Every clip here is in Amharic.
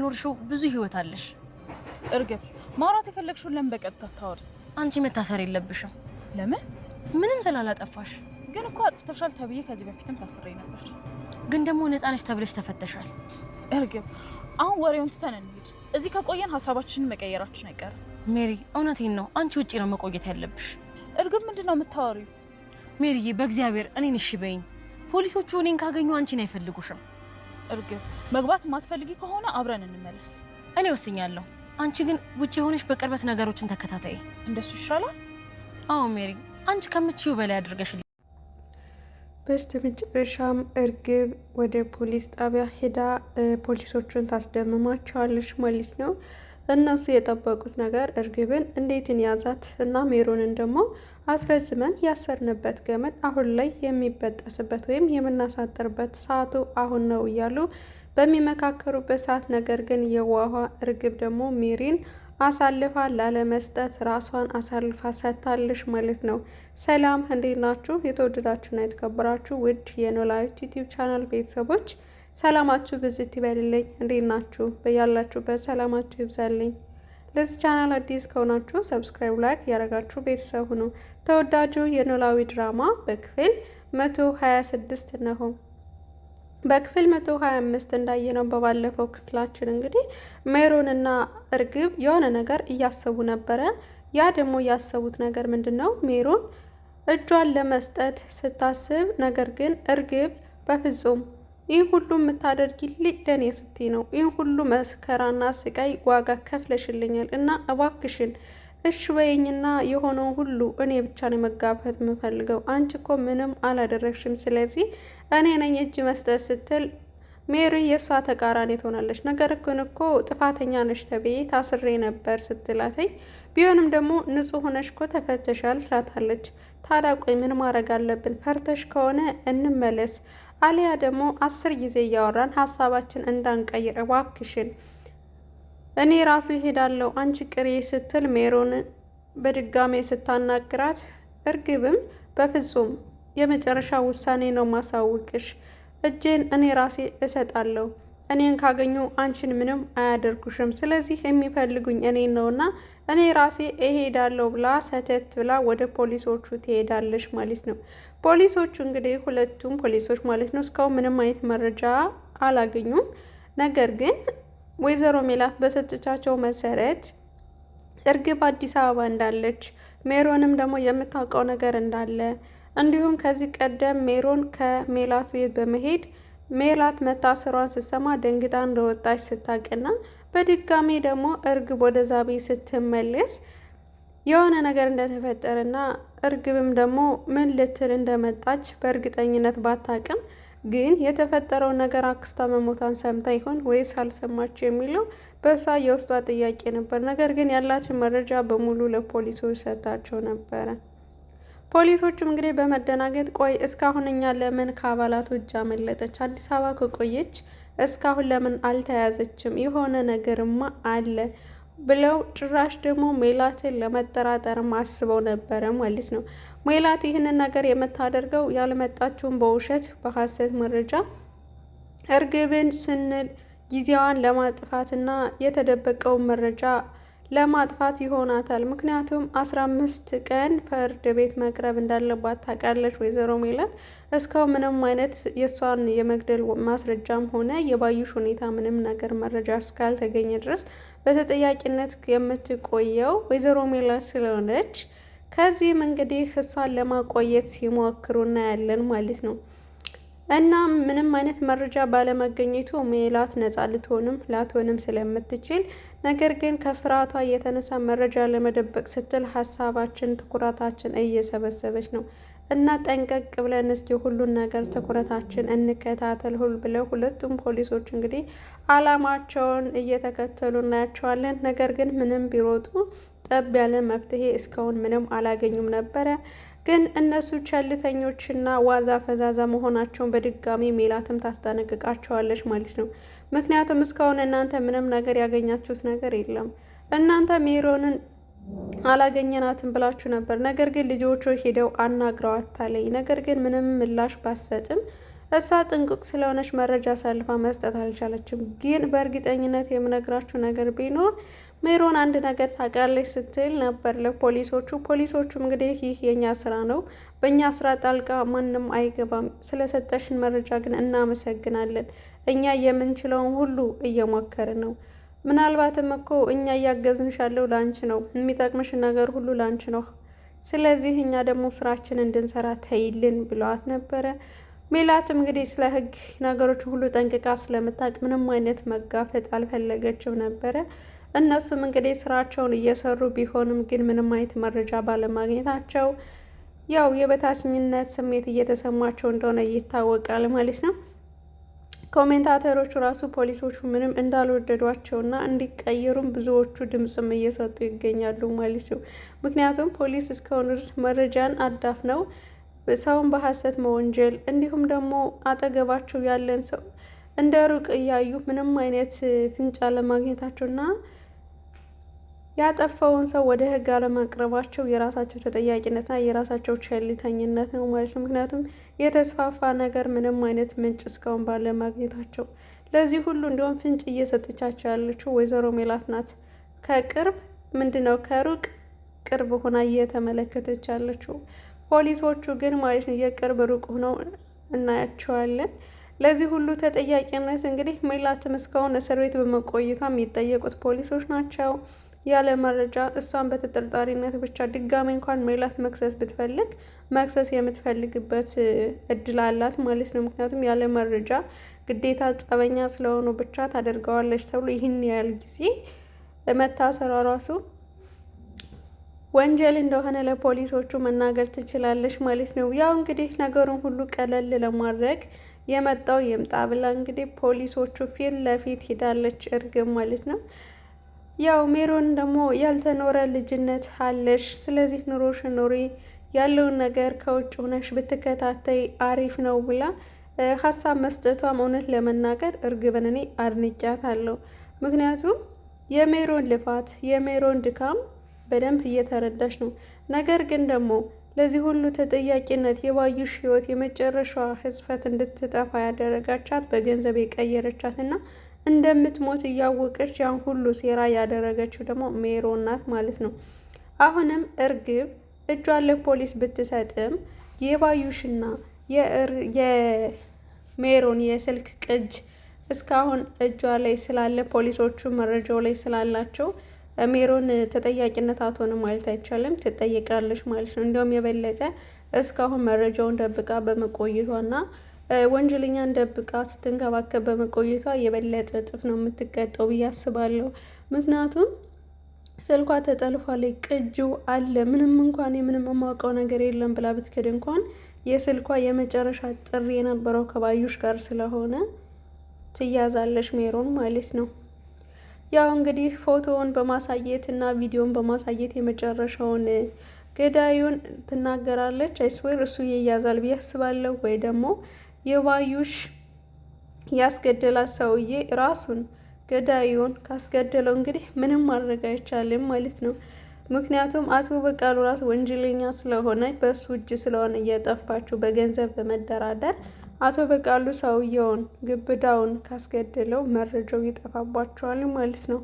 ያልኖርሽው ብዙ ህይወት አለሽ። እርግብ ማውራት የፈለግሽውን ለምን በቀጥታ ታወሪ? አንቺ መታሰር የለብሽም። ለምን? ምንም ስላላጠፋሽ። ግን እኮ አጥፍተሻል ተብዬ ከዚህ በፊትም ታስሬ ነበር። ግን ደግሞ ነፃ ነሽ ተብለሽ ተፈተሻል። እርግብ አሁን ወሬውን ትተን እንሂድ። እዚህ ከቆየን ሀሳባችንን መቀየራችን አይቀርም። ሜሪ እውነቴን ነው፣ አንቺ ውጪ ነው መቆየት ያለብሽ። እርግብ ምንድነው የምታወሪው? ሜሪዬ በእግዚአብሔር እኔን እሺ በይኝ። ፖሊሶቹ እኔን ካገኙ አንቺን አይፈልጉሽም። እርግብ መግባት ማትፈልጊ ከሆነ አብረን እንመለስ። እኔ ወስኛለሁ። አንቺ ግን ውጪ ሆነሽ በቅርበት ነገሮችን ተከታታይ። እንደሱ ይሻላል። አዎ ሜሪ፣ አንቺ ከምትችይው በላይ አድርገሽልኝ። በስተመጨረሻም እርግብ ወደ ፖሊስ ጣቢያ ሄዳ ፖሊሶቹን ታስደምማቸዋለች ማለት ነው። እነሱ የጠበቁት ነገር እርግብን እንዴት እንያዛት እና ሜሮንን ደግሞ አስረዝመን ያሰርንበት ገመድ አሁን ላይ የሚበጠስበት ወይም የምናሳጥርበት ሰዓቱ አሁን ነው እያሉ በሚመካከሩበት ሰዓት፣ ነገር ግን የዋሃ እርግብ ደግሞ ሜሪን አሳልፋ ላለመስጠት ራሷን አሳልፋ ሰጥታለች ማለት ነው። ሰላም እንዴት ናችሁ? የተወደዳችሁና የተከበራችሁ ውድ የኖላዊት ዩቲዩብ ቻናል ቤተሰቦች ሰላማችሁ ብዝት ይበልልኝ። እንዴት ናችሁ? በያላችሁበት ሰላማችሁ ይብዛልኝ። ለዚህ ቻናል አዲስ ከሆናችሁ ሰብስክራይብ፣ ላይክ ያደረጋችሁ ቤተሰብ ሁኑ። ተወዳጁ የኖላዊ ድራማ በክፍል 126 ነው። በክፍል 125 እንዳየነው በባለፈው ክፍላችን እንግዲህ ሜሮንና እርግብ የሆነ ነገር እያሰቡ ነበረ። ያ ደግሞ ያሰቡት ነገር ምንድነው? ሜሮን እጇን ለመስጠት ስታስብ፣ ነገር ግን እርግብ በፍጹም ይህ ሁሉ የምታደርጊልኝ ለኔ ስትይ ነው። ይህ ሁሉ መስከራና ስቃይ ዋጋ ከፍለሽልኛል እና እባክሽን እሺ በይኝና የሆነው ሁሉ እኔ ብቻ ነው መጋፈጥ የምፈልገው። አንቺ እኮ ምንም አላደረግሽም፣ ስለዚህ እኔ ነኝ እጅ መስጠት ስትል ሜሪ የእሷ ተቃራኒ ትሆናለች። ነገር ግን እኮ ጥፋተኛ ነሽ ተብዬ ታስሬ ነበር ስትላተኝ፣ ቢሆንም ደግሞ ንጹሕ ሆነሽ እኮ ተፈተሻል ትላታለች። ታዲያ ቆይ ምን ማድረግ አለብን? ፈርተሽ ከሆነ እንመለስ፣ አሊያ ደግሞ 10 ጊዜ እያወራን ሀሳባችን እንዳንቀይር እባክሽን እኔ ራሱ ይሄዳለሁ አንቺ ቅሪ ስትል ሜሮን በድጋሜ ስታናግራት፣ እርግብም በፍጹም የመጨረሻ ውሳኔ ነው ማሳውቅሽ፣ እጄን እኔ ራሴ እሰጣለሁ፣ እኔን ካገኙ አንቺን ምንም አያደርጉሽም፣ ስለዚህ የሚፈልጉኝ እኔን ነውና እኔ ራሴ እሄዳለሁ ብላ ሰተት ብላ ወደ ፖሊሶቹ ትሄዳለች ማለት ነው። ፖሊሶቹ እንግዲህ ሁለቱም ፖሊሶች ማለት ነው እስካሁን ምንም አይነት መረጃ አላገኙም። ነገር ግን ወይዘሮ ሜላት በሰጠቻቸው መሰረት እርግብ አዲስ አበባ እንዳለች፣ ሜሮንም ደግሞ የምታውቀው ነገር እንዳለ፣ እንዲሁም ከዚህ ቀደም ሜሮን ከሜላት ቤት በመሄድ ሜላት መታሰሯን ስትሰማ ደንግጣ እንደወጣች ስታውቅና በድጋሚ ደግሞ እርግብ ወደዛ ቤት ስትመለስ የሆነ ነገር እንደተፈጠረና እርግብም ደግሞ ምን ልትል እንደመጣች በእርግጠኝነት ባታውቅም ግን የተፈጠረውን ነገር አክስቷ መሞቷን ሰምታ ይሆን ወይስ አልሰማች የሚለው በሷ የውስጧ ጥያቄ ነበር። ነገር ግን ያላትን መረጃ በሙሉ ለፖሊሶች ሰጥታቸው ነበረ። ፖሊሶቹም እንግዲህ በመደናገጥ ቆይ እስካሁን እኛ ለምን ከአባላቱ እጅ አመለጠች? አዲስ አበባ ከቆየች እስካሁን ለምን አልተያዘችም? የሆነ ነገርማ አለ ብለው ጭራሽ ደግሞ ሜላትን ለመጠራጠር አስበው ነበረ ማለት ነው። ሜላት ይህንን ነገር የምታደርገው ያልመጣችውን በውሸት በሐሰት መረጃ እርግብን ስንል ጊዜዋን ለማጥፋትና የተደበቀውን መረጃ ለማጥፋት ይሆናታል። ምክንያቱም 15 ቀን ፍርድ ቤት መቅረብ እንዳለባት ታውቃለች ወይዘሮ ሜላት። እስካሁን ምንም አይነት የእሷን የመግደል ማስረጃም ሆነ የባዩሽ ሁኔታ ምንም ነገር መረጃ እስካልተገኘ ድረስ በተጠያቂነት የምትቆየው ወይዘሮ ሜላት ስለሆነች ከዚህም እንግዲህ እሷን ለማቆየት ሲሞክሩ እናያለን ማለት ነው። እና ምንም አይነት መረጃ ባለመገኘቱ ሜላት ነፃ ልትሆንም ላትሆንም ስለምትችል፣ ነገር ግን ከፍርሃቷ የተነሳ መረጃ ለመደበቅ ስትል ሀሳባችን ትኩረታችን እየሰበሰበች ነው። እና ጠንቀቅ ብለን እስኪ ሁሉን ነገር ትኩረታችን እንከታተል ብለው ሁለቱም ፖሊሶች እንግዲህ አላማቸውን እየተከተሉ እናያቸዋለን። ነገር ግን ምንም ቢሮጡ ጠብ ያለ መፍትሄ እስካሁን ምንም አላገኙም ነበረ። ግን እነሱ ቸልተኞችና ዋዛ ፈዛዛ መሆናቸውን በድጋሚ ሜላትም ታስጠነቅቃቸዋለች ማለት ነው። ምክንያቱም እስካሁን እናንተ ምንም ነገር ያገኛችሁት ነገር የለም፣ እናንተ ሜሮንን አላገኘናትም ብላችሁ ነበር። ነገር ግን ልጆቹ ሄደው አናግረዋታለኝ። ነገር ግን ምንም ምላሽ ባሰጥም እሷ ጥንቁቅ ስለሆነች መረጃ አሳልፋ መስጠት አልቻለችም። ግን በእርግጠኝነት የምነግራችሁ ነገር ቢኖር ሜሮን አንድ ነገር ታውቃለች ስትል ነበር ለፖሊሶቹ። ፖሊሶቹም እንግዲህ ይህ የኛ ስራ ነው፣ በእኛ ስራ ጣልቃ ማንም አይገባም። ስለሰጠሽን መረጃ ግን እናመሰግናለን። እኛ የምንችለውን ሁሉ እየሞከርን ነው። ምናልባትም እኮ እኛ እያገዝንሽ ያለው ላንቺ ነው፣ የሚጠቅምሽን ነገር ሁሉ ላንቺ ነው። ስለዚህ እኛ ደግሞ ስራችን እንድንሰራ ተይልን ብለዋት ነበረ። ሜላትም እንግዲህ ስለ ህግ ነገሮች ሁሉ ጠንቅቃ ስለምታውቅ ምንም አይነት መጋፈጥ አልፈለገችም ነበረ። እነሱም እንግዲህ ስራቸውን እየሰሩ ቢሆንም ግን ምንም አይነት መረጃ ባለማግኘታቸው ያው የበታችኝነት ስሜት እየተሰማቸው እንደሆነ ይታወቃል ማለት ነው። ኮሜንታተሮቹ ራሱ ፖሊሶቹ ምንም እንዳልወደዷቸውና እንዲቀየሩም ብዙዎቹ ድምፅም እየሰጡ ይገኛሉ ማለት ነው። ምክንያቱም ፖሊስ እስካሁን ድረስ መረጃን አዳፍነው ሰውን በሐሰት መወንጀል እንዲሁም ደግሞ አጠገባቸው ያለን ሰው እንደ ሩቅ እያዩ ምንም አይነት ፍንጫ ለማግኘታቸውና ያጠፋውን ሰው ወደ ህግ አለማቅረባቸው የራሳቸው ተጠያቂነትና የራሳቸው ቸልተኝነት ነው ማለት ነው። ምክንያቱም የተስፋፋ ነገር ምንም አይነት ምንጭ እስካሁን ባለማግኘታቸው ለዚህ ሁሉ እንዲሁም ፍንጭ እየሰጠቻቸው ያለችው ወይዘሮ ሜላት ናት። ከቅርብ ምንድነው ከሩቅ ቅርብ ሆና እየተመለከተች ያለችው። ፖሊሶቹ ግን ማለት ነው የቅርብ ሩቅ ሆነው እናያቸዋለን። ለዚህ ሁሉ ተጠያቂነት እንግዲህ ሜላትም እስካሁን እስር ቤት በመቆየቷ የሚጠየቁት ፖሊሶች ናቸው። ያለ መረጃ እሷን በተጠርጣሪነት ብቻ ድጋሚ እንኳን ሜላት መክሰስ ብትፈልግ መክሰስ የምትፈልግበት እድል አላት ማለት ነው። ምክንያቱም ያለ መረጃ ግዴታ ጸበኛ ስለሆኑ ብቻ ታደርገዋለች ተብሎ ይህን ያህል ጊዜ መታሰሯ ራሱ ወንጀል እንደሆነ ለፖሊሶቹ መናገር ትችላለች ማለት ነው። ያው እንግዲህ ነገሩን ሁሉ ቀለል ለማድረግ የመጣው ይምጣ ብላ እንግዲህ ፖሊሶቹ ፊት ለፊት ሂዳለች እርግብ ማለት ነው። ያው ሜሮን ደግሞ ያልተኖረ ልጅነት አለሽ፣ ስለዚህ ኑሮሽን ኑሪ፣ ያለውን ነገር ከውጭ ሆነሽ ብትከታተይ አሪፍ ነው ብላ ሀሳብ መስጠቷም እውነት ለመናገር እርግብን እኔ አድንቂያታለሁ። ምክንያቱም የሜሮን ልፋት የሜሮን ድካም በደንብ እየተረዳች ነው። ነገር ግን ደግሞ ለዚህ ሁሉ ተጠያቂነት የባዩሽ ህይወት የመጨረሻዋ ህጽፈት እንድትጠፋ ያደረጋቻት በገንዘብ የቀየረቻት እና እንደምትሞት እያወቀች ያን ሁሉ ሴራ ያደረገችው ደግሞ ሜሮን ናት ማለት ነው። አሁንም እርግብ እጇን ለፖሊስ ብትሰጥም የባዩሽና የሜሮን የስልክ ቅጅ እስካሁን እጇ ላይ ስላለ ፖሊሶቹ መረጃው ላይ ስላላቸው ሜሮን ተጠያቂነት አትሆንም ማለት አይቻልም፣ ትጠየቃለች ማለት ነው። እንዲሁም የበለጠ እስካሁን መረጃውን ደብቃ በመቆየቷና ወንጀለኛን ደብቃ ስትንከባከብ በመቆየቷ የበለጠ እጥፍ ነው የምትቀጠው ብዬ አስባለሁ። ምክንያቱም ስልኳ ተጠልፏል፣ ቅጂው አለ፣ ምንም እንኳን የምንም የማውቀው ነገር የለም ብላ ብትክድ እንኳን የስልኳ የመጨረሻ ጥሪ የነበረው ከባዩሽ ጋር ስለሆነ ትያዛለች ሜሮን ማለት ነው። ያው እንግዲህ ፎቶውን በማሳየት እና ቪዲዮን በማሳየት የመጨረሻውን ገዳዩን ትናገራለች። አይስዌር እሱ ይያዛል ብዬ አስባለሁ። ወይ ደግሞ የባዩሽ ያስገደላት ሰውዬ ራሱን ገዳዩን ካስገደለው እንግዲህ ምንም ማድረግ አይቻልም ማለት ነው። ምክንያቱም አቶ በቃሉ ራሱ ወንጀለኛ ስለሆነ በእሱ እጅ ስለሆነ እየጠፋችው በገንዘብ በመደራደር አቶ በቃሉ ሰውየውን ግብዳውን ካስገደለው መረጃው ይጠፋባቸዋል ማለት ነው።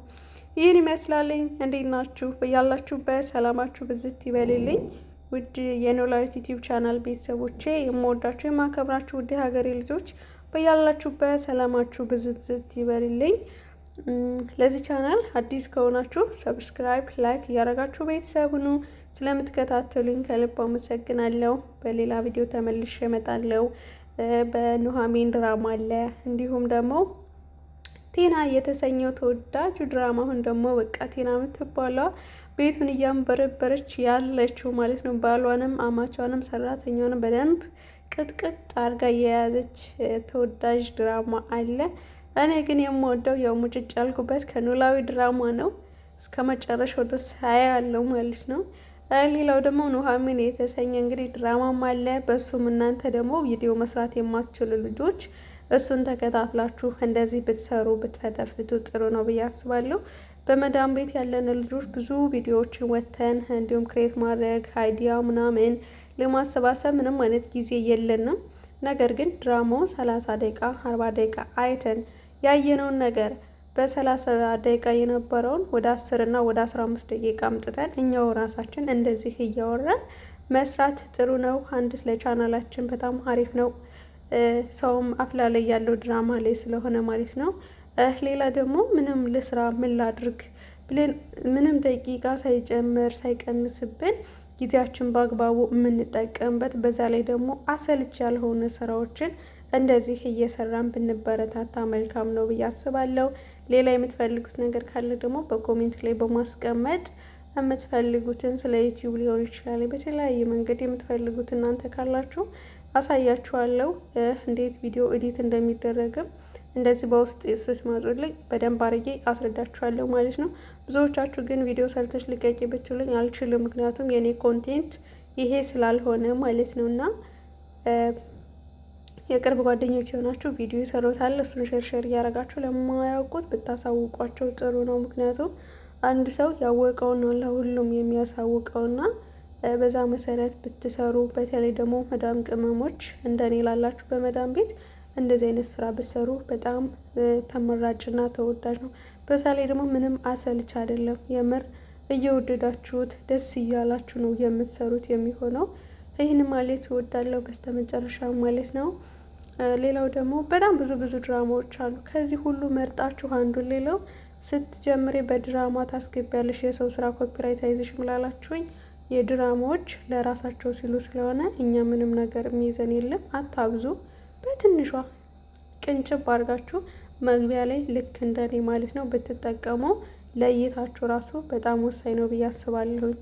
ይህን ይመስላለኝ። እንዴት ናችሁ? በያላችሁበት ሰላማችሁ ብዝት ይበልልኝ። ውድ የኖላዊት ዩቲዩብ ቻናል ቤተሰቦቼ የምወዳችሁ የማከብራችሁ ውድ ሀገሬ ልጆች በያላችሁበት ሰላማችሁ ብዝት ይበልልኝ። ለዚህ ቻናል አዲስ ከሆናችሁ ሰብስክራይብ፣ ላይክ እያደረጋችሁ ቤተሰብ ሁኑ። ስለምትከታተሉኝ ከልብ አመሰግናለሁ። በሌላ ቪዲዮ ተመልሼ እመጣለሁ። በኑሐሚን ድራማ አለ፣ እንዲሁም ደግሞ ቴና የተሰኘው ተወዳጁ ድራማ አሁን ደግሞ በቃ ቴና የምትባለው ቤቱን እያንበረበረች ያለችው ማለት ነው። ባሏንም አማቿንም ሰራተኛውንም በደንብ ቅጥቅጥ አድርጋ የያዘች ተወዳጅ ድራማ አለ። እኔ ግን የምወደው ያው ሙጭጭ ያልኩበት ከኖላዊ ድራማ ነው። እስከ መጨረሻው ድረስ ያለው ማለት ነው። ሌላው ደግሞ ኑሐሚን የተሰኘ እንግዲህ ድራማም አለ። በሱም እናንተ ደግሞ ቪዲዮ መስራት የማትችሉ ልጆች እሱን ተከታትላችሁ እንደዚህ ብትሰሩ ብትፈተፍቱ ጥሩ ነው ብዬ አስባለሁ። በመዳም ቤት ያለን ልጆች ብዙ ቪዲዮዎችን ወተን እንዲሁም ክሬት ማድረግ አይዲያ ምናምን ለማሰባሰብ ምንም አይነት ጊዜ የለንም። ነገር ግን ድራማውን 30 ደቂቃ 40 ደቂቃ አይተን ያየነውን ነገር በ30 ደቂቃ የነበረውን ወደ 10 እና ወደ 15 ደቂቃ አምጥተን እኛው ራሳችን እንደዚህ እያወራን መስራት ጥሩ ነው። አንድ ለቻናላችን በጣም አሪፍ ነው። ሰውም አፍላ ላይ ያለው ድራማ ላይ ስለሆነ ማለት ነው። ሌላ ደግሞ ምንም ልስራ ምን ላድርግ ብለን ምንም ደቂቃ ሳይጨምር ሳይቀንስብን ጊዜያችን በአግባቡ የምንጠቀምበት በዛ ላይ ደግሞ አሰልች ያልሆነ ስራዎችን እንደዚህ እየሰራን ብንበረታታ መልካም ነው ብዬ አስባለሁ። ሌላ የምትፈልጉት ነገር ካለ ደግሞ በኮሜንት ላይ በማስቀመጥ የምትፈልጉትን ስለ ዩቲዩብ ሊሆን ይችላል በተለያየ መንገድ የምትፈልጉት እናንተ ካላችሁ አሳያችኋለሁ። እንዴት ቪዲዮ ኤዲት እንደሚደረግም እንደዚህ በውስጥ ስትመጡልኝ በደንብ አድርጌ አስረዳችኋለሁ ማለት ነው። ብዙዎቻችሁ ግን ቪዲዮ ሰርተሽ ልቀቂ ብትሉኝ አልችልም፣ ምክንያቱም የኔ ኮንቴንት ይሄ ስላልሆነ ማለት ነው። እና የቅርብ ጓደኞች የሆናችሁ ቪዲዮ ይሰሩታል፣ እሱን ሼር እያደረጋችሁ ለማያውቁት ብታሳውቋቸው ጥሩ ነው። ምክንያቱም አንድ ሰው ያወቀውን ነው ለሁሉም የሚያሳውቀውና በዛ መሰረት ብትሰሩ፣ በተለይ ደግሞ መዳም ቅመሞች እንደኔ ላላችሁ በመዳም ቤት እንደዚህ አይነት ስራ ብትሰሩ በጣም ተመራጭና ተወዳጅ ነው። በዛ ላይ ደግሞ ምንም አሰልች አይደለም። የምር እየወደዳችሁት ደስ እያላችሁ ነው የምትሰሩት የሚሆነው። ይህን ማለት እወዳለሁ በስተመጨረሻ ማለት ነው። ሌላው ደግሞ በጣም ብዙ ድራማዎች አሉ። ከዚህ ሁሉ መርጣችሁ አንዱን ሌላው ስትጀምሬ በድራማ ታስገቢያለሽ የሰው ስራ ኮፒራይት አይዝሽም ላላችሁኝ የድራማዎች ለራሳቸው ሲሉ ስለሆነ እኛ ምንም ነገር የሚይዘን የለም። አታብዙ፣ በትንሿ ቅንጭብ አድርጋችሁ መግቢያ ላይ ልክ እንደኔ ማለት ነው ብትጠቀሙ ለእይታችሁ ራሱ በጣም ወሳኝ ነው ብዬ አስባለሁኝ።